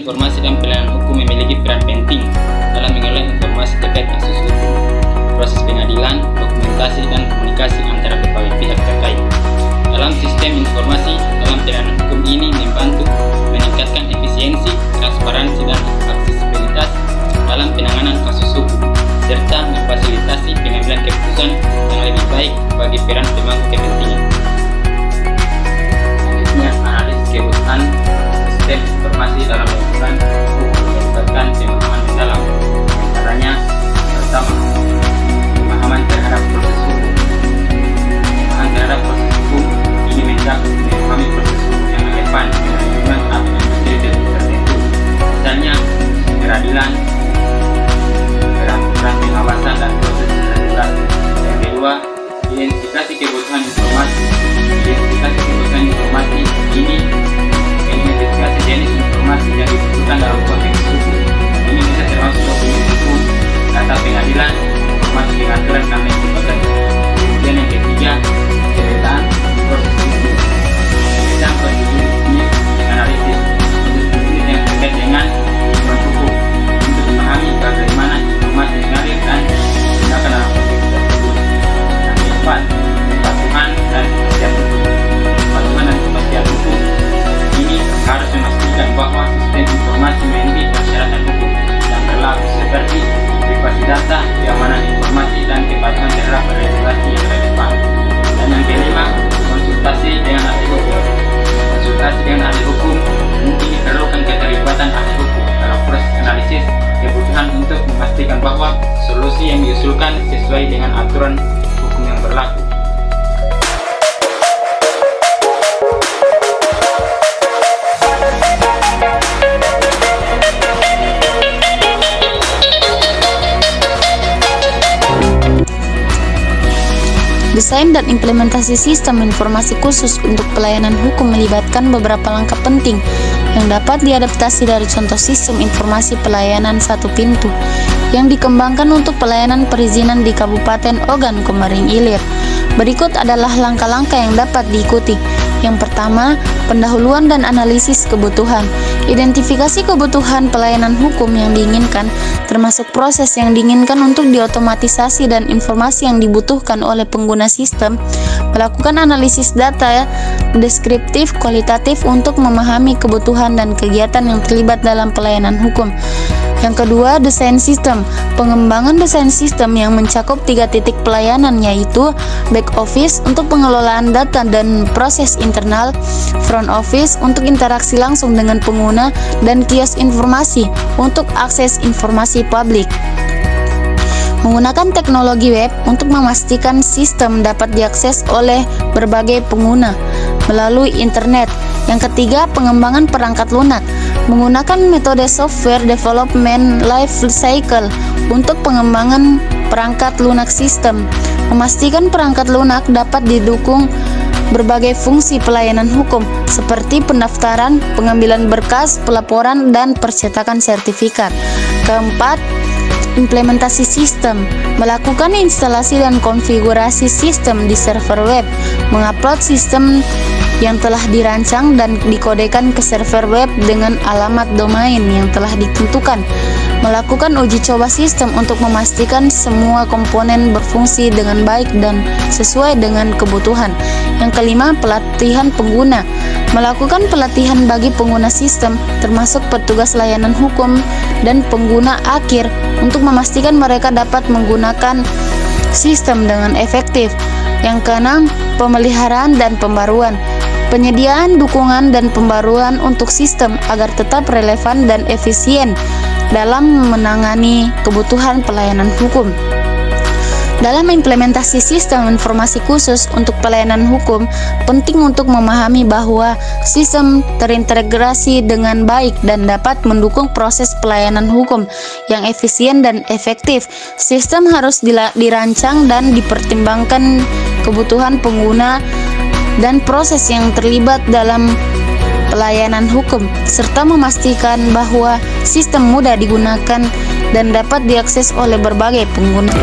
informasi dan pelayanan hukum memiliki peran penting dalam mengolah informasi terkait kasus hukum, proses pengadilan, dokumentasi, dan komunikasi antara berbagai pihak terkait. Dalam sistem informasi dalam pelayanan hukum ini membantu meningkatkan efisiensi, transparansi, dan aksesibilitas dalam penanganan kasus hukum, serta memfasilitasi pengambilan keputusan yang lebih baik bagi peran pemangku kepentingan. Selanjutnya, analisis kebutuhan sistem informasi dalam melakukan hukum melibatkan pemahaman mendalam. Antaranya, pertama, pemahaman terhadap proses hukum. Pemahaman terhadap proses hukum ini mencakup memahami proses hukum yang relevan dengan lingkungan atau industri tertentu, misalnya peradilan, peraturan pengawasan, dan proses regulasi. Yang kedua, identifikasi kebutuhan informasi. Identifikasi kebutuhan informasi ini mengidentifikasi jenis informasi yang dibutuhkan dalam konteks hukum. Ini bisa termasuk dokumen hukum, data pengadilan, informasi pengaturan, dan lain sebagainya. Kemudian yang ketiga, pemetaan proses hukum. Pemetaan proses hukum ini menganalisis proses yang terkait dengan aturan hukum untuk memahami bagaimana informasi mengalir dan digunakan dalam konteks tersebut. Yang keempat, kepatuhan dan kepastian hukum. Kepatuhan dan kepastian hukum ini harus memastikan bahwa sistem informasi memiliki persyaratan hukum yang berlaku seperti privasi data, keamanan informasi, dan kepatuhan terhadap regulasi yang relevan. Dan yang kelima, konsultasi dengan ahli hukum. Konsultasi dengan ahli hukum mungkin diperlukan keterlibatan ahli hukum dalam proses analisis kebutuhan untuk memastikan bahwa solusi yang diusulkan sesuai dengan aturan hukum yang berlaku. Desain dan implementasi sistem informasi khusus untuk pelayanan hukum melibatkan beberapa langkah penting yang dapat diadaptasi dari contoh sistem informasi pelayanan satu pintu yang dikembangkan untuk pelayanan perizinan di Kabupaten Ogan Komering Ilir. Berikut adalah langkah-langkah yang dapat diikuti. Yang pertama, pendahuluan dan analisis kebutuhan. Identifikasi kebutuhan pelayanan hukum yang diinginkan, termasuk proses yang diinginkan untuk diotomatisasi dan informasi yang dibutuhkan oleh pengguna sistem. Melakukan analisis data deskriptif kualitatif untuk memahami kebutuhan dan kegiatan yang terlibat dalam pelayanan hukum. Yang kedua, desain sistem. Pengembangan desain sistem yang mencakup 3 titik pelayanan, yaitu back office untuk pengelolaan data dan proses internal, front office untuk interaksi langsung dengan pengguna, dan kios informasi untuk akses informasi publik. Menggunakan teknologi web untuk memastikan sistem dapat diakses oleh berbagai pengguna melalui internet. Yang ketiga, pengembangan perangkat lunak. Menggunakan metode software development life cycle untuk pengembangan perangkat lunak sistem. Memastikan perangkat lunak dapat didukung berbagai fungsi pelayanan hukum seperti pendaftaran, pengambilan berkas, pelaporan, dan percetakan sertifikat. Keempat, implementasi sistem. Melakukan instalasi dan konfigurasi sistem di server web. Mengupload sistem yang telah dirancang dan dikodekan ke server web dengan alamat domain yang telah ditentukan. Melakukan uji coba sistem untuk memastikan semua komponen berfungsi dengan baik dan sesuai dengan kebutuhan. Yang kelima, pelatihan pengguna. Melakukan pelatihan bagi pengguna sistem, termasuk petugas layanan hukum dan pengguna akhir, untuk memastikan mereka dapat menggunakan sistem dengan efektif. Yang keenam, pemeliharaan dan pembaruan. Penyediaan dukungan dan pembaruan untuk sistem agar tetap relevan dan efisien dalam menangani kebutuhan pelayanan hukum. Dalam implementasi sistem informasi khusus untuk pelayanan hukum, penting untuk memahami bahwa sistem terintegrasi dengan baik dan dapat mendukung proses pelayanan hukum yang efisien dan efektif. Sistem harus dirancang dan dipertimbangkan kebutuhan pengguna dan proses yang terlibat dalam pelayanan hukum, serta memastikan bahwa sistem mudah digunakan dan dapat diakses oleh berbagai pengguna.